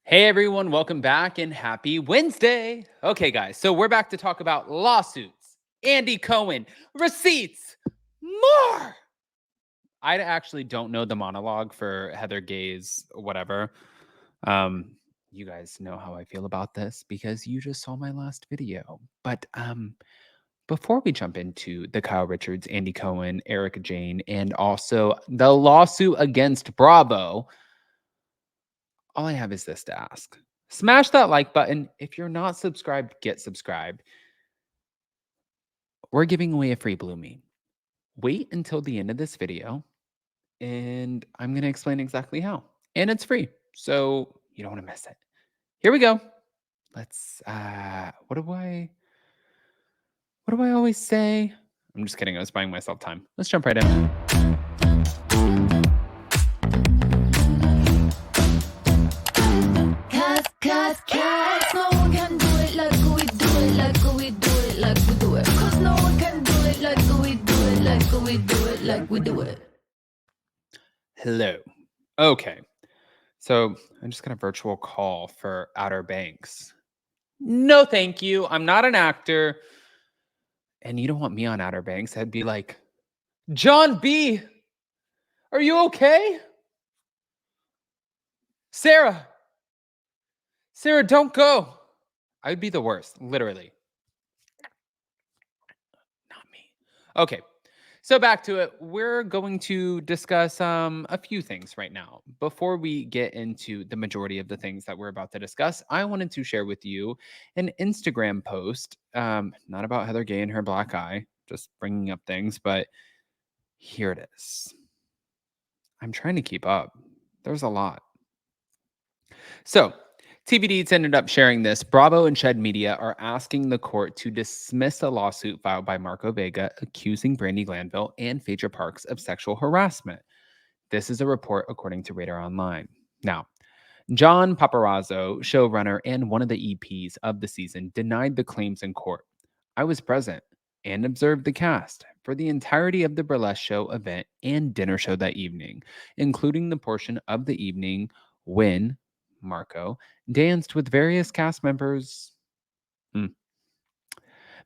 Hey everyone, welcome back and happy Wednesday. Okay, guys, so we're back to talk about lawsuits, Andy Cohen, receipts, more. I actually don't know the monologue for Heather Gay's whatever. Um, you guys know how I feel about this because you just saw my last video. But before we jump into the Kyle Richards, Andy Cohen, Erika Jayne, and also the lawsuit against Bravo, all I have is this to ask. Smash that like button. If you're not subscribed, get subscribed. We're giving away a free Bloomy. Wait until the end of this video, and I'm going to explain exactly how. And it's free, so you don't want to miss it. Here we go. Let's, what do I always say? I'm just kidding. I was buying myself time. Let's jump right in. Cause no one can do it like we do it, like we do it, like we do it. Cause no one can do it like we do it, like we do it, like we do it. Hello. Okay. So I just got a virtual call for Outer Banks. No, thank you. I'm not an actor. And you don't want me on Outer Banks. I'd be like, John B., are you okay? Sarah, don't go. I would be the worst, literally. Not me. Okay, so back to it. We're going to discuss a few things right now. Before we get into the majority of the things that we're about to discuss, I wanted to share with you an Instagram post, not about Heather Gay and her black eye, just bringing up things, but here it is. I'm trying to keep up. There's a lot. So, TVDs ended up sharing this. Bravo and Shed Media are asking the court to dismiss a lawsuit filed by Marco Vega accusing Brandi Glanville and Phaedra Parks of sexual harassment. This is a report according to Radar Online. Now, John Paparazzo, showrunner and one of the EPs of the season, denied the claims in court. I was present and observed the cast for the entirety of the burlesque show event and dinner show that evening, including the portion of the evening when Marco danced with various cast members.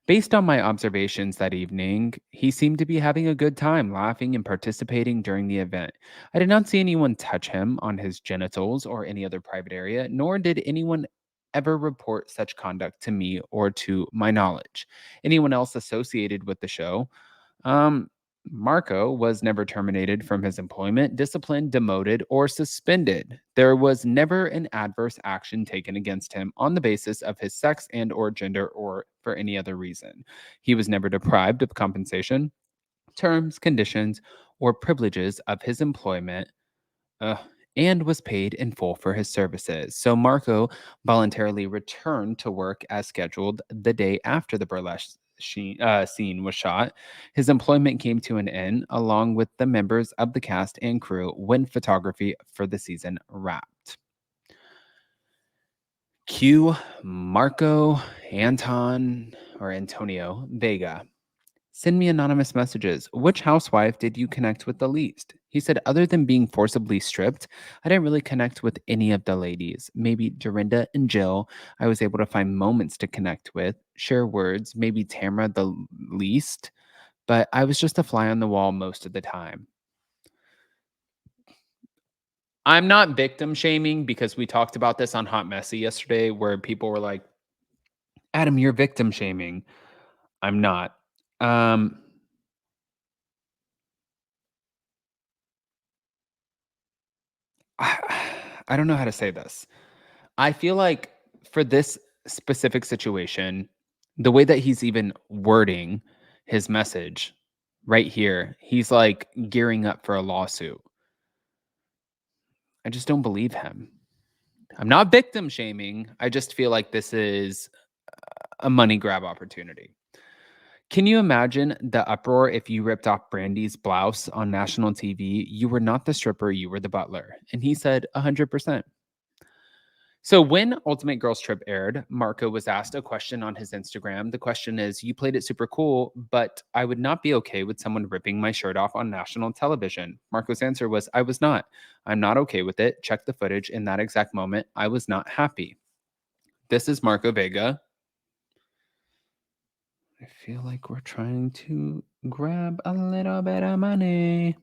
Based on my observations that evening, he seemed to be having a good time, laughing and participating during the event. I did not see anyone touch him on his genitals or any other private area, nor did anyone ever report such conduct to me or to my knowledge. Anyone else associated with the show? Um, Marco was never terminated from his employment, disciplined, demoted, or suspended. There was never an adverse action taken against him on the basis of his sex and or gender or for any other reason. He was never deprived of compensation, terms, conditions, or privileges of his employment. uh, and was paid in full for his services. So Marco voluntarily returned to work as scheduled the day after the burlesque scene was shot. His employment came to an end, along with the members of the cast and crew, when photography for the season wrapped. Cue Marco Antonio Vega. Send me anonymous messages. Which housewife did you connect with the least? He said, other than being forcibly stripped, I didn't really connect with any of the ladies. Maybe Dorinda and Jill, I was able to find moments to connect with, share words, maybe Tamara the least, but I was just a fly on the wall most of the time. I'm not victim shaming because we talked about this on Hot Messy yesterday where people were like, Adam, you're victim shaming. I'm not. Um, I don't know how to say this. I feel like for this specific situation, the way that he's even wording his message right here, he's like gearing up for a lawsuit. I just don't believe him. I'm not victim shaming. I just feel like this is a money grab opportunity. Can you imagine the uproar if you ripped off Brandy's blouse on national TV? You were not the stripper, you were the butler. And he said 100%. So when Ultimate Girls Trip aired, Marco was asked a question on his Instagram. The question is, "You played it super cool, but I would not be okay with someone ripping my shirt off on national television." Marco's answer was, "I was not. I'm not okay with it. Check the footage. In that exact moment, I was not happy." This is Marco Vega. I feel like we're trying to grab a little bit of money.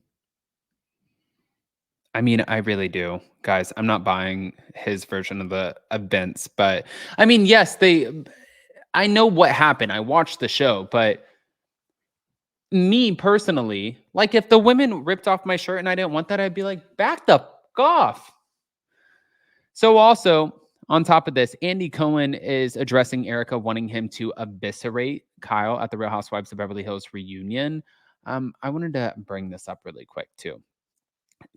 I mean, I really do. Guys, I'm not buying his version of the events, but I mean, yes, I know what happened. I watched the show, but me personally, like if the women ripped off my shirt and I didn't want that, I'd be like, back the fuck off. So also, on top of this, Andy Cohen is addressing Erika wanting him to eviscerate Kyle at the Real Housewives of Beverly Hills reunion. I wanted to bring this up really quick too.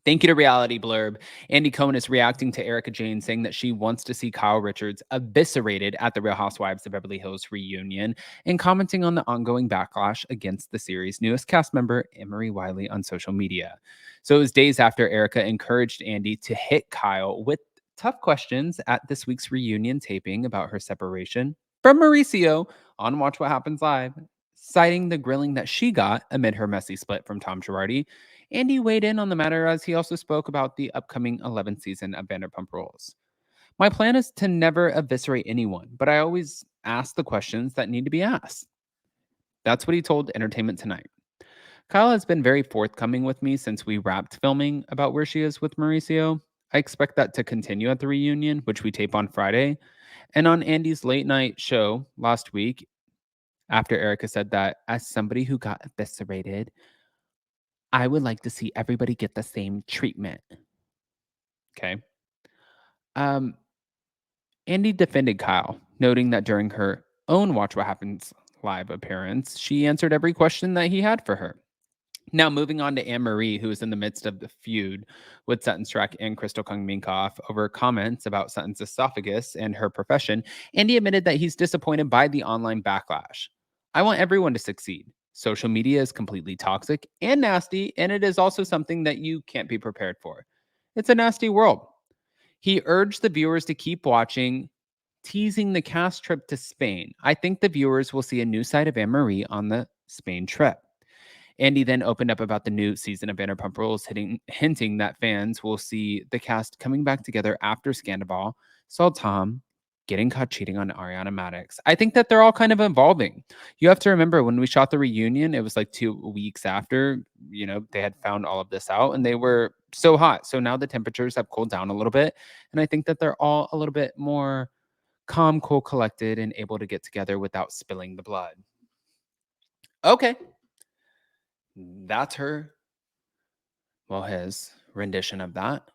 Thank you to Reality Blurb. Andy Cohen is reacting to Erika Jayne saying that she wants to see Kyle Richards eviscerated at the Real Housewives of Beverly Hills reunion and commenting on the ongoing backlash against the series' newest cast member, Emery Wiley, on social media. So it was days after Erika encouraged Andy to hit Kyle with tough questions at this week's reunion taping about her separation from Mauricio on Watch What Happens Live, citing the grilling that she got amid her messy split from Tom Girardi. Andy weighed in on the matter as he also spoke about the upcoming 11th season of Vanderpump Rules. "My plan is to never eviscerate anyone, but I always ask the questions that need to be asked." That's what he told Entertainment Tonight. Kyle has been very forthcoming with me since we wrapped filming about where she is with Mauricio. I expect that to continue at the reunion, which we tape on Friday. And on Andy's late night show last week, after Erika said that, "As somebody who got eviscerated, I would like to see everybody get the same treatment." Okay. Um, Andy defended Kyle, noting that during her own Watch What Happens Live appearance, she answered every question that he had for her. Now, moving on to Anne Marie, who is in the midst of the feud with Sutton Strack and Crystal Kung Minkoff over comments about Sutton's esophagus and her profession, Andy admitted that he's disappointed by the online backlash. "I want everyone to succeed. Social media is completely toxic and nasty, and it is also something that you can't be prepared for. It's a nasty world." He urged the viewers to keep watching, teasing the cast trip to Spain. "I think the viewers will see a new side of Anne Marie on the Spain trip." Andy then opened up about the new season of Vanderpump Rules, hinting that fans will see the cast coming back together after Scandal saw Tom getting caught cheating on Ariana Madix. I think that they're all kind of evolving. You have to remember when we shot the reunion, it was like 2 weeks after, they had found all of this out and they were so hot. So now the temperatures have cooled down a little bit. And I think that they're all a little bit more calm, cool, collected, and able to get together without spilling the blood. Okay. That's his rendition of that.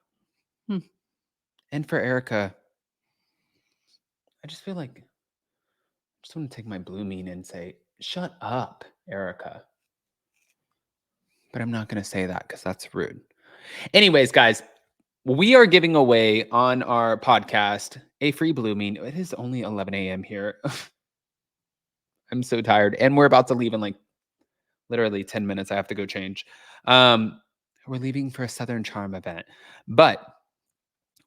And for Erika, I just feel like I just want to take my blue mean and say, shut up, Erika. But I'm not going to say that because that's rude. Anyways, guys, we are giving away on our podcast a free blue mean. It is only 11 a.m. here. I'm so tired. And we're about to leave in like literally 10 minutes. I have to go change. We're leaving for a Southern Charm event. But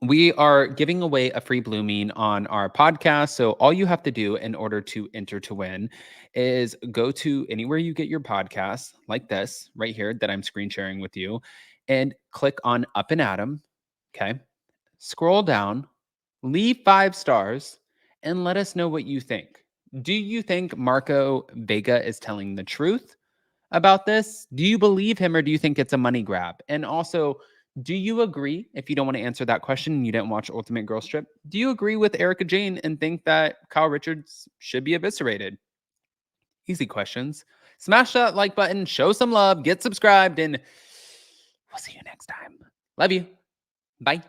we are giving away a free blue mean on our podcast. So all you have to do in order to enter to win is go to anywhere you get your podcasts, like this right here that I'm screen sharing with you, and click on Up and Adam. Okay. Scroll down, leave 5 stars, and let us know what you think. Do you think Marco Vega is telling the truth about this? Do you believe him or do you think it's a money grab? And also, do you agree, if you don't want to answer that question and you didn't watch Ultimate Girls Trip, do you agree with Erika Jayne and think that Kyle Richards should be eviscerated? Easy questions. Smash that like button, show some love, get subscribed, and we'll see you next time. Love you. Bye.